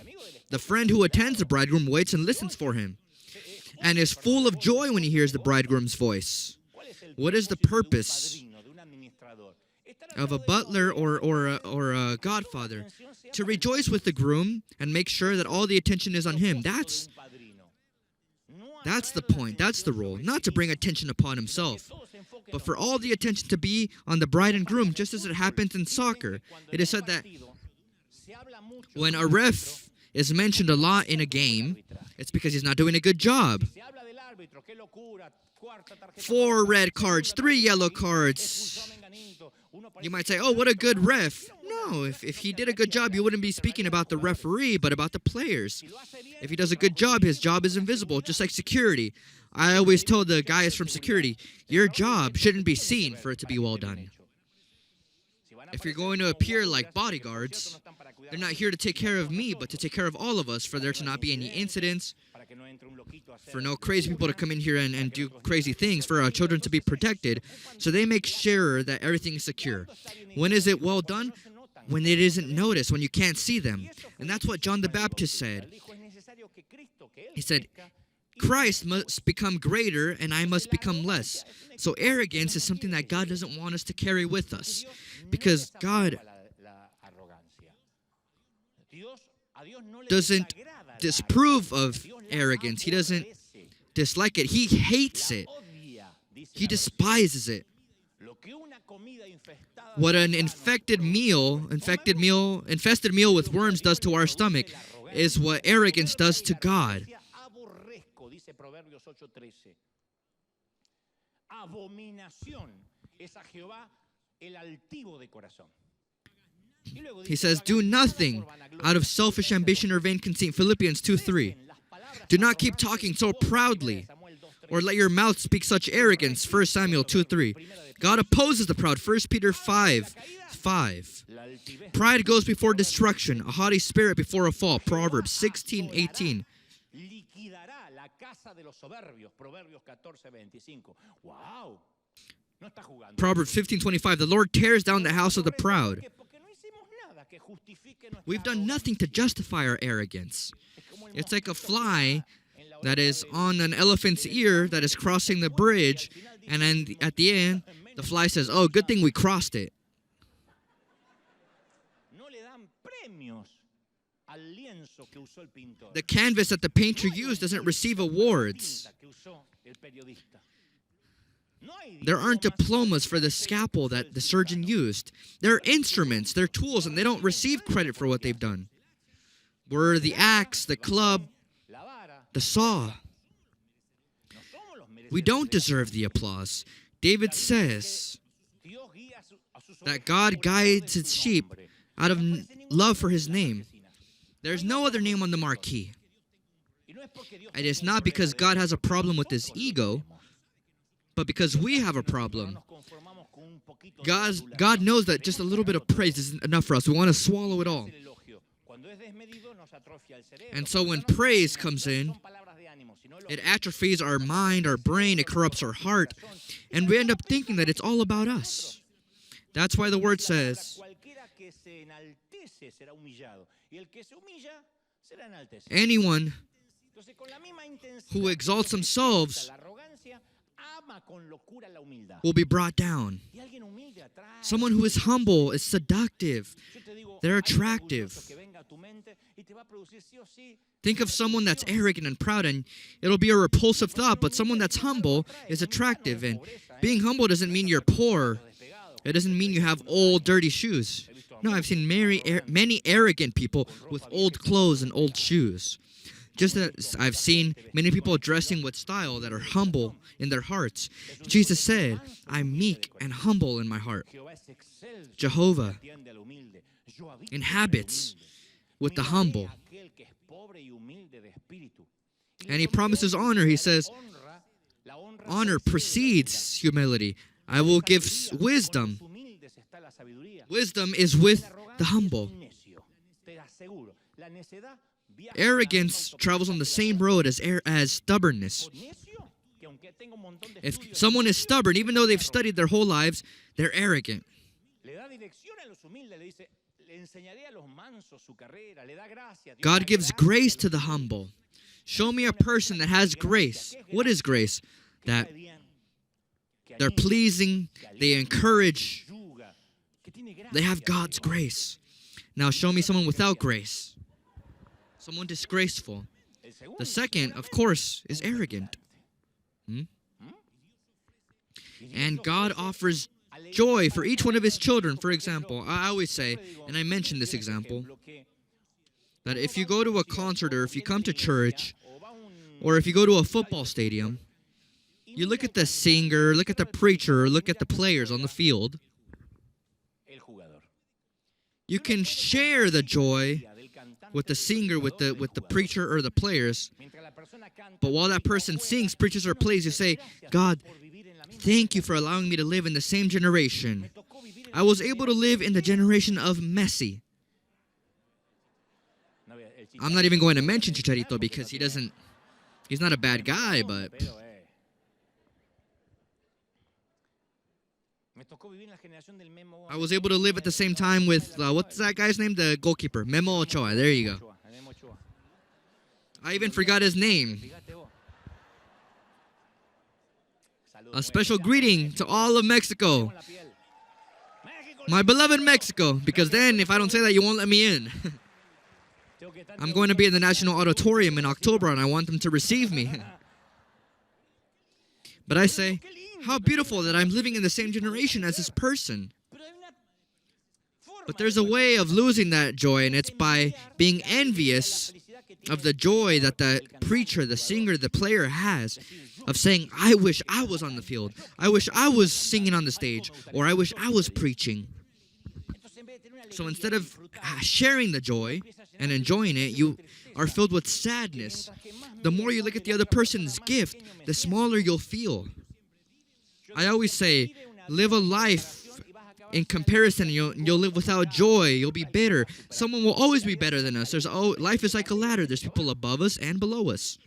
the friend who attends the bridegroom waits and listens for him, and is full of joy when he hears the bridegroom's voice. What is the purpose of a butler or a godfather? To rejoice with the groom and make sure that all the attention is on him. That's the point. That's the role. Not to bring attention upon himself, but for all the attention to be on the bride and groom, just as it happens in soccer. It is said that when a ref is mentioned a lot in a game, it's because he's not doing a good job. 4 red cards, 3 yellow cards. You might say, oh, what a good ref. No, if he did a good job, you wouldn't be speaking about the referee, but about the players. If he does a good job, his job is invisible, just like security. I always told the guys from security, your job shouldn't be seen for it to be well done. If you're going to appear like bodyguards, they're not here to take care of me, but to take care of all of us, for there to not be any incidents, for no crazy people to come in here and do crazy things, for our children to be protected. So they make sure that everything is secure. When is it well done? When it isn't noticed, when you can't see them. And that's what John the Baptist said. He said, Christ must become greater and I must become less. So arrogance is something that God doesn't want us to carry with us. Because God doesn't disapprove of arrogance. He doesn't dislike it. He hates it. He despises it. What an infested meal with worms does to our stomach is what arrogance does to God. He says, do nothing out of selfish ambition or vain conceit. Philippians 2:3. Do not keep talking so proudly, or let your mouth speak such arrogance. 1 Samuel 2:3. God opposes the proud. 1 Peter 5:5. Pride goes before destruction, a haughty spirit before a fall. Proverbs 16:18. Proverbs 15:25. The Lord tears down the house of the proud. We've done nothing to justify our arrogance. It's like a fly that is on an elephant's ear that is crossing the bridge, and then at the end, the fly says, oh, good thing we crossed it. The canvas that the painter used doesn't receive awards. There aren't diplomas for the scalpel that the surgeon used. They're instruments, they're tools, and they don't receive credit for what they've done. We're the axe, the club, the saw. We don't deserve the applause. David says that God guides his sheep out of love for his name. There's no other name on the marquee. And it's not because God has a problem with his ego, but because we have a problem. God knows that just a little bit of praise isn't enough for us. We want to swallow it all. And so when praise comes in, it atrophies our mind, our brain, it corrupts our heart, and we end up thinking that it's all about us. That's why the word says, anyone who exalts themselves will be brought down. Someone who is humble is seductive. They're attractive. Think of someone that's arrogant and proud, and it'll be a repulsive thought, but someone that's humble is attractive. And being humble doesn't mean you're poor. It doesn't mean you have old, dirty shoes. No, I've seen many arrogant people with old clothes and old shoes. Just as I've seen many people dressing with style that are humble in their hearts. Jesus said, I'm meek and humble in my heart. Jehovah inhabits with the humble. And he promises honor. He says, honor precedes humility. I will give wisdom. Wisdom is with the humble. Arrogance travels on the same road as stubbornness. If someone is stubborn, even though they've studied their whole lives, they're arrogant. God gives grace to the humble. Show me a person that has grace. What is grace? That they're pleasing, they encourage, they have God's grace. Now show me someone without grace. Someone disgraceful. The second, of course, is arrogant. And God offers joy for each one of his children. For example, I always say, and I mentioned this example, that if you go to a concert or if you come to church or if you go to a football stadium, you look at the singer, look at the preacher, or look at the players on the field. You can share the joy with the singer, with the preacher or the players. But while that person sings, preaches, or plays, you say, God, thank you for allowing me to live in the same generation. I was able to live in the generation of Messi. I'm not even going to mention Chicharito because he's not a bad guy, but I was able to live at the same time with, what's that guy's name? The goalkeeper, Memo Ochoa. There you go. I even forgot his name. A special greeting to all of Mexico. My beloved Mexico, because then if I don't say that, you won't let me in. I'm going to be in the National Auditorium in October, and I want them to receive me. But I say, how beautiful that I'm living in the same generation as this person. But there's a way of losing that joy, and it's by being envious of the joy that the preacher, the singer, the player has, of saying, I wish I was on the field. I wish I was singing on the stage, or I wish I was preaching. So instead of sharing the joy and enjoying it, you are filled with sadness. The more you look at the other person's gift, the smaller you'll feel. I always say, live a life in comparison. You'll live without joy. You'll be bitter. Someone will always be better than us. Life is like a ladder. There's people above us and below us.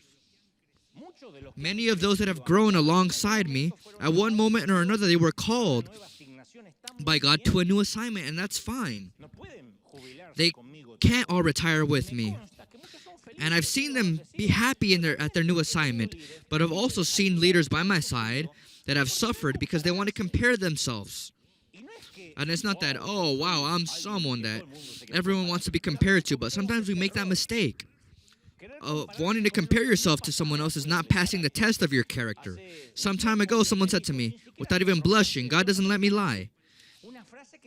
Many of those that have grown alongside me, at one moment or another, they were called by God to a new assignment, and that's fine. They can't all retire with me. And I've seen them be happy at their new assignment, but I've also seen leaders by my side that have suffered because they want to compare themselves. And it's not that, oh, wow, I'm someone that everyone wants to be compared to, but sometimes we make that mistake. Wanting to compare yourself to someone else is not passing the test of your character. Some time ago, someone said to me, without even blushing, God doesn't let me lie.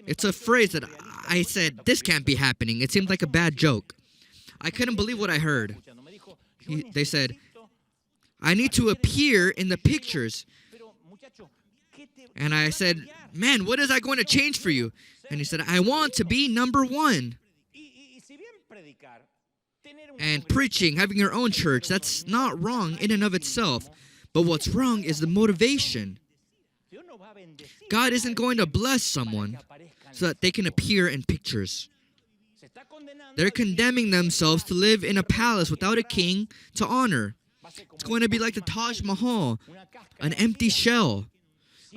It's a phrase that I said, this can't be happening. It seemed like a bad joke. I couldn't believe what I heard. They said, I need to appear in the pictures. And I said, man, what is that going to change for you? And he said, I want to be number one. And preaching, having your own church, that's not wrong in and of itself. But what's wrong is the motivation. God isn't going to bless someone so that they can appear in pictures. They're condemning themselves to live in a palace without a king to honor. It's going to be like the Taj Mahal, an empty shell.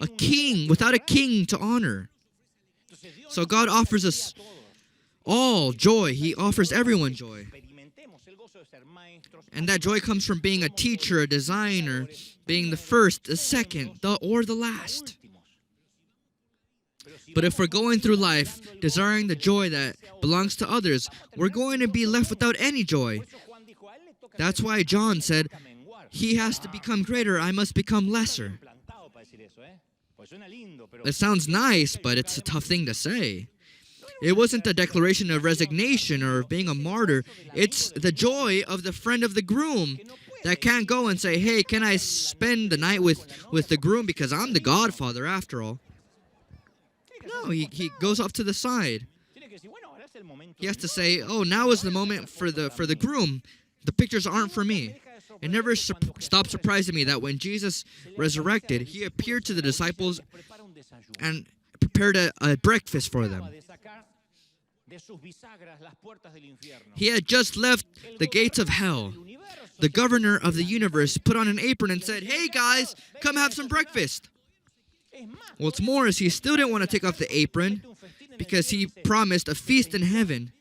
A king without a king to honor. So God offers us all joy. He offers everyone joy. And that joy comes from being a teacher, a designer, being the first, the second, or the last. But if we're going through life desiring the joy that belongs to others, we're going to be left without any joy. That's why John said, he has to become greater, I must become lesser. It sounds nice, but it's a tough thing to say. It wasn't a declaration of resignation or of being a martyr. It's the joy of the friend of the groom that can't go and say, hey, can I spend the night with the groom because I'm the godfather after all. No, he goes off to the side. He has to say, oh, now is the moment for the groom. The pictures aren't for me. It never stopped surprising me that when Jesus resurrected, he appeared to the disciples and prepared a breakfast for them. He had just left the gates of hell. The governor of the universe put on an apron and said, hey guys, come have some breakfast. What's more is he still didn't want to take off the apron because he promised a feast in heaven.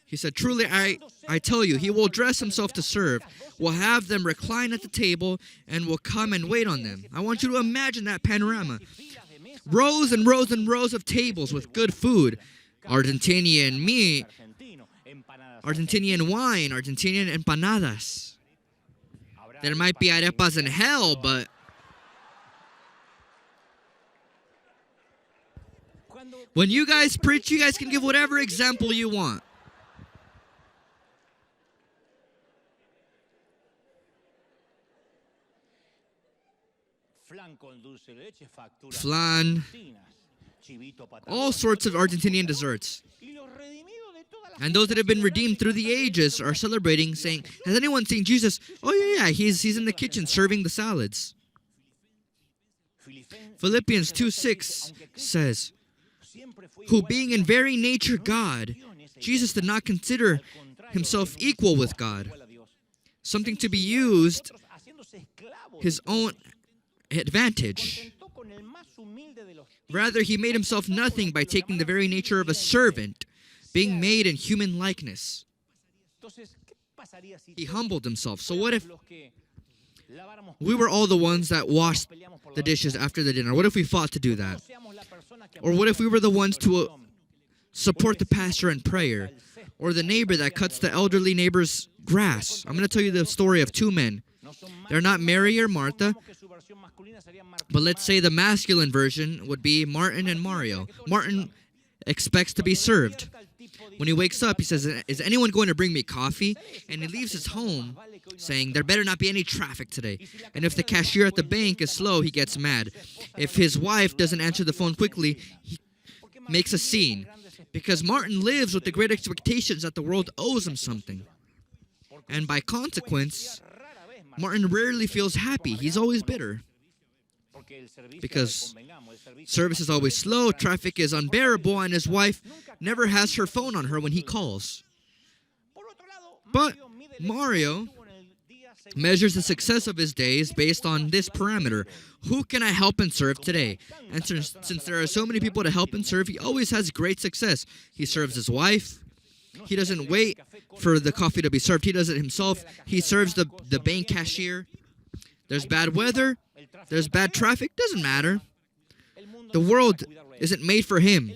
He said, truly, I tell you, he will dress himself to serve, will have them recline at the table, and will come and wait on them. I want you to imagine that panorama. Rows and rows and rows of tables with good food. Argentinian meat, Argentinian wine, Argentinian empanadas. There might be arepas in hell, but when you guys preach, you guys can give whatever example you want. Flan, all sorts of Argentinian desserts. And those that have been redeemed through the ages are celebrating, saying, has anyone seen Jesus? Oh yeah, he's in the kitchen serving the salads. Philippians 2:6 says, who being in very nature God, Jesus did not consider himself equal with God, something to be used his own advantage. Rather, he made himself nothing by taking the very nature of a servant, being made in human likeness. He humbled himself. So what if we were all the ones that washed the dishes after the dinner? What if we fought to do that? Or what if we were the ones to support the pastor in prayer? Or the neighbor that cuts the elderly neighbor's grass? I'm going to tell you the story of two men. They're not Mary or Martha, but let's say the masculine version would be Martin and Mario. Martin expects to be served. When he wakes up, he says, is anyone going to bring me coffee? And he leaves his home saying, there better not be any traffic today. And if the cashier at the bank is slow, he gets mad. If his wife doesn't answer the phone quickly, he makes a scene. Because Martin lives with the great expectations that the world owes him something. And by consequence, Martin rarely feels happy. He's always bitter. Because service is always slow, traffic is unbearable, and his wife never has her phone on her when he calls. But Mario measures the success of his days based on this parameter. Who can I help and serve today? And since there are so many people to help and serve, he always has great success. He serves his wife. He doesn't wait for the coffee to be served. He does it himself. He serves the bank cashier. There's bad weather. There's bad traffic. Doesn't matter. The world isn't made for him.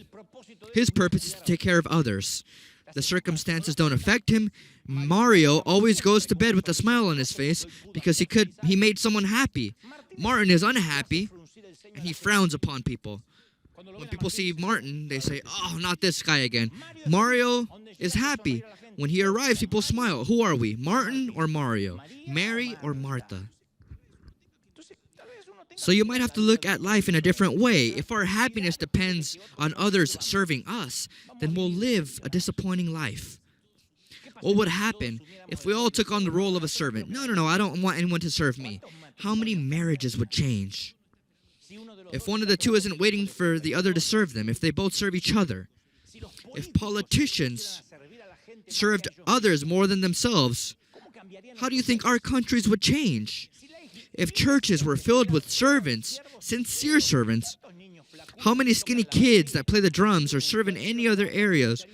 His purpose is to take care of others. The circumstances don't affect him. Mario always goes to bed with a smile on his face because he made someone happy. Martin is unhappy and he frowns upon people. When people see Martin, they say, "Oh, not this guy again." Mario is happy. When he arrives, people smile. Who are we, Martin or Mario? Mary or Martha? So you might have to look at life in a different way. If our happiness depends on others serving us, then we'll live a disappointing life. What would happen if we all took on the role of a servant? No, I don't want anyone to serve me. How many marriages would change? If one of the two isn't waiting for the other to serve them, if they both serve each other, if politicians served others more than themselves, how do you think our countries would change? If churches were filled with servants, sincere servants, how many skinny kids that play the drums or serve in any other areas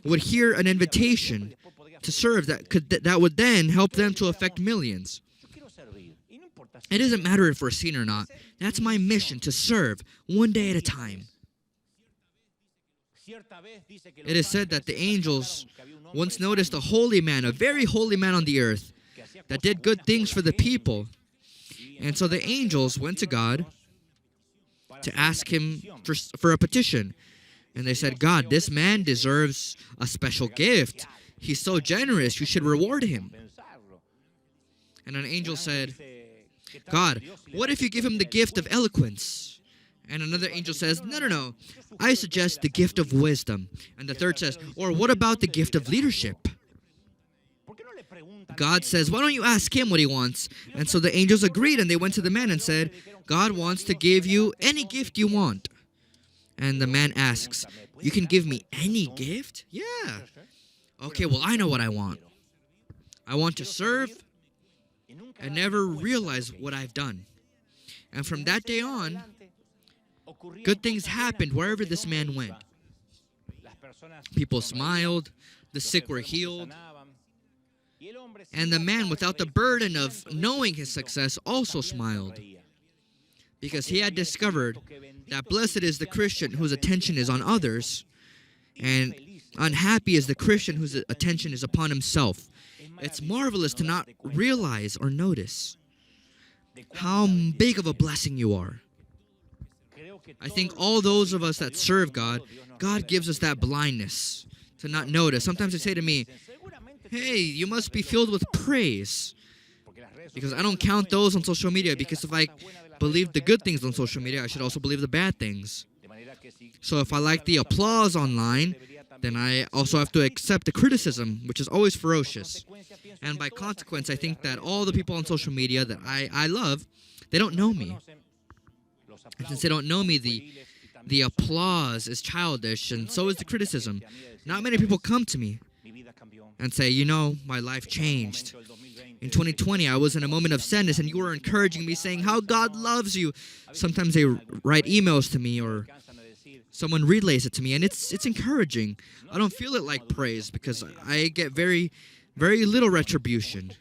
would hear an invitation to serve that would then help them to affect millions? It doesn't matter if we're seen or not. That's my mission, to serve one day at a time. It is said that the angels once noticed a holy man, a very holy man on the earth, that did good things for the people. And so the angels went to God to ask him for a petition. And they said, "God, this man deserves a special gift. He's so generous. You should reward him." And an angel said, "God, what if you give him the gift of eloquence?" And another angel says, No. I suggest the gift of wisdom. And the third says, "Or what about the gift of leadership?" God says, "Why don't you ask him what he wants?" And so the angels agreed, and they went to the man and said, "God wants to give you any gift you want." And the man asks, "You can give me any gift?" "Yeah." "Okay, well, I know what I want. I want to serve and never realize what I've done." And from that day on, good things happened wherever this man went. People smiled, the sick were healed, and the man, without the burden of knowing his success, also smiled, because he had discovered that blessed is the Christian whose attention is on others, and unhappy is the Christian whose attention is upon himself. It's marvelous to not realize or notice how big of a blessing you are. I think all those of us that serve God, God gives us that blindness to not notice. Sometimes they say to me, "Hey, you must be filled with praise." Because I don't count those on social media, because if I believe the good things on social media, I should also believe the bad things. So if I like the applause online, then I also have to accept the criticism, which is always ferocious. And by consequence, I think that all the people on social media that I love, they don't know me. And since they don't know me, the applause is childish, and so is the criticism. Not many people come to me and say, "My life changed. In 2020, I was in a moment of sadness, and you were encouraging me, saying how God loves you." Sometimes they write emails to me, or someone relays it to me, and it's encouraging. I don't feel it like praise, because I get very, very little retribution.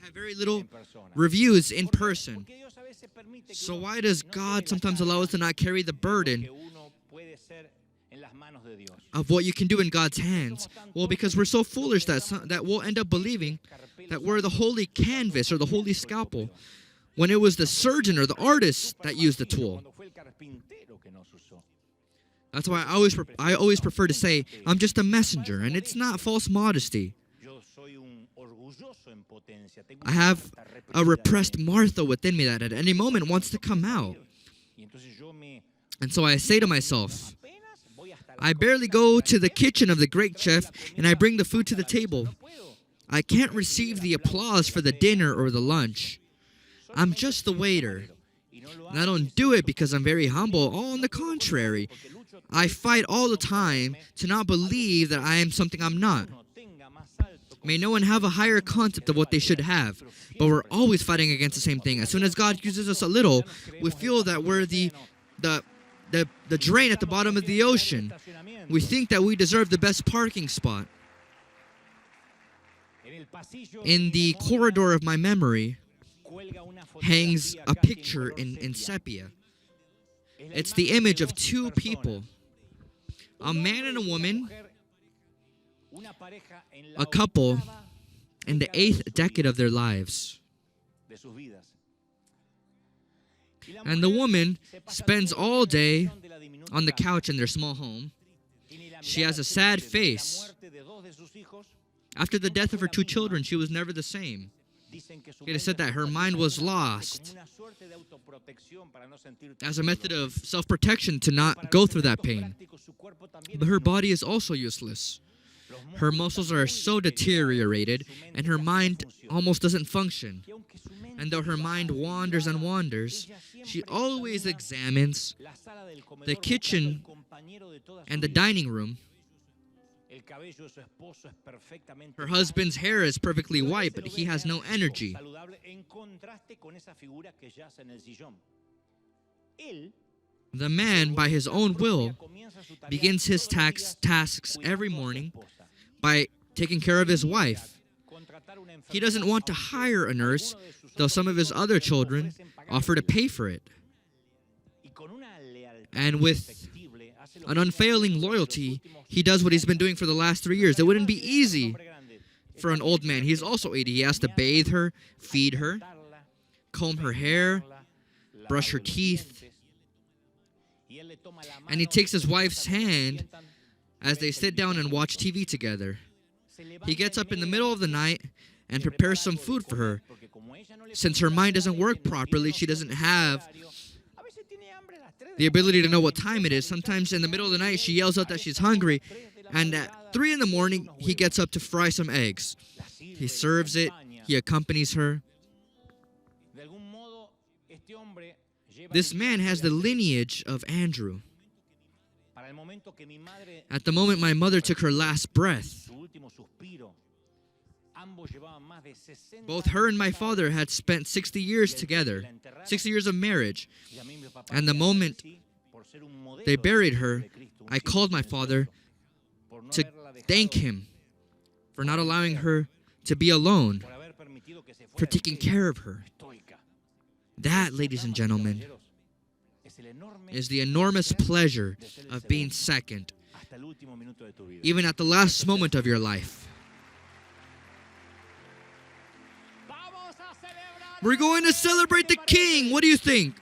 I have very little reviews in person. So why does God sometimes allow us to not carry the burden of what you can do in God's hands? Well, because we're so foolish that we'll end up believing that we're the holy canvas or the holy scalpel, when it was the surgeon or the artist that used the tool. That's why I always prefer to say, "I'm just a messenger," and it's not false modesty. I have a repressed Martha within me that at any moment wants to come out. And so I say to myself, I barely go to the kitchen of the great chef, and I bring the food to the table. I can't receive the applause for the dinner or the lunch. I'm just the waiter. And I don't do it because I'm very humble. On the contrary, I fight all the time to not believe that I am something I'm not. May no one have a higher concept of what they should have, but we're always fighting against the same thing. As soon as God uses us a little, we feel that we're the drain at the bottom of the ocean. We think that we deserve the best parking spot. In the corridor of my memory hangs a picture in sepia. It's the image of two people, a man and a woman, a couple in the 8th decade of their lives. And the woman spends all day on the couch in their small home. She has a sad face. After the death of her 2 children, she was never the same. It is said that her mind was lost as a method of self-protection to not go through that pain. But her body is also useless. Her muscles are so deteriorated, and her mind almost doesn't function. And though her mind wanders and wanders, she always examines the kitchen and the dining room. Her husband's hair is perfectly white, but he has no energy. The man, by his own will, begins his tasks every morning by taking care of his wife. He doesn't want to hire a nurse, though some of his other children offer to pay for it. And with an unfailing loyalty, he does what he's been doing for the last 3 years. It wouldn't be easy for an old man. He's also 80. He has to bathe her, feed her, comb her hair, brush her teeth. And he takes his wife's hand as they sit down and watch TV together. He gets up in the middle of the night and prepares some food for her. Since her mind doesn't work properly, she doesn't have the ability to know what time it is. Sometimes in the middle of the night, she yells out that she's hungry, and at 3 in the morning, he gets up to fry some eggs. He serves it. He accompanies her. This man has the lineage of Andrew. At the moment my mother took her last breath, both her and my father had spent 60 years together, 60 years of marriage. And the moment they buried her, I called my father to thank him for not allowing her to be alone, for taking care of her. That, ladies and gentlemen, is the enormous pleasure of being second, even at the last moment of your life. We're going to celebrate the King. What do you think?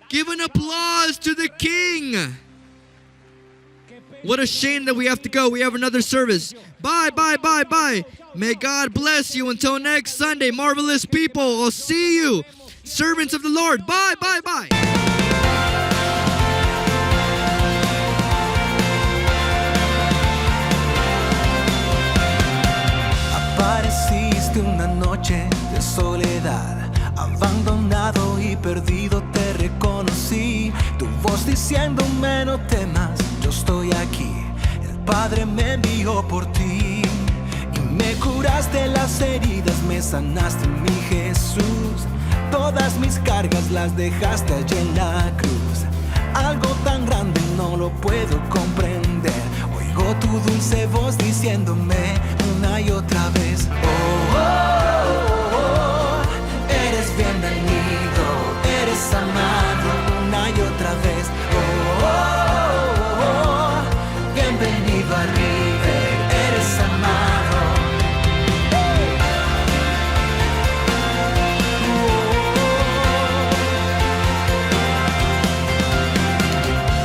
Give an applause to the King. What a shame that we have to go. We have another service. Bye, bye, bye, bye. May God bless you until next Sunday. Marvelous people. I'll see you. Servants of the Lord. Bye, bye, bye. Apareciste una noche de soledad, abandonado y perdido te reconocí. Tu voz diciéndome no temas, yo estoy aquí. El Padre me envió por ti y me curaste las heridas, me sanaste, mi Jesús. Todas mis cargas las dejaste allí en la cruz. Algo tan grande no lo puedo comprender. Oigo tu dulce voz diciéndome una y otra vez: oh, oh, oh, oh, eres bienvenido, eres amado una y otra vez. Oh, oh, oh, oh, bienvenido a River, eres amado.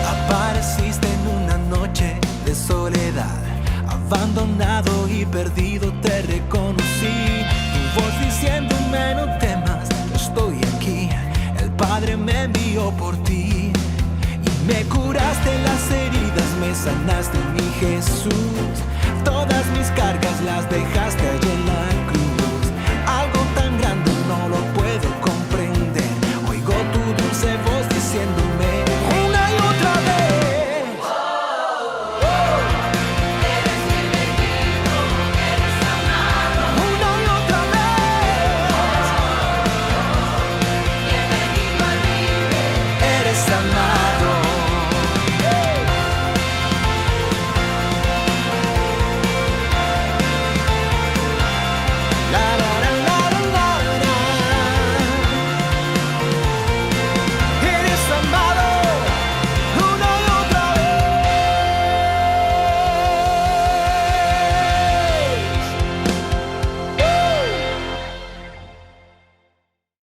Apareciste en una noche de soledad, abandonado y perdido te reconocí. Tu voz diciéndome no temas, yo estoy aquí. El Padre me envió por ti y me curaste las heridas, me sanaste, mi Jesús. Todas mis cargas las dejaste allí en la cruz. Algo tan grande no lo puedo comprender. Oigo tu dulce voz diciéndome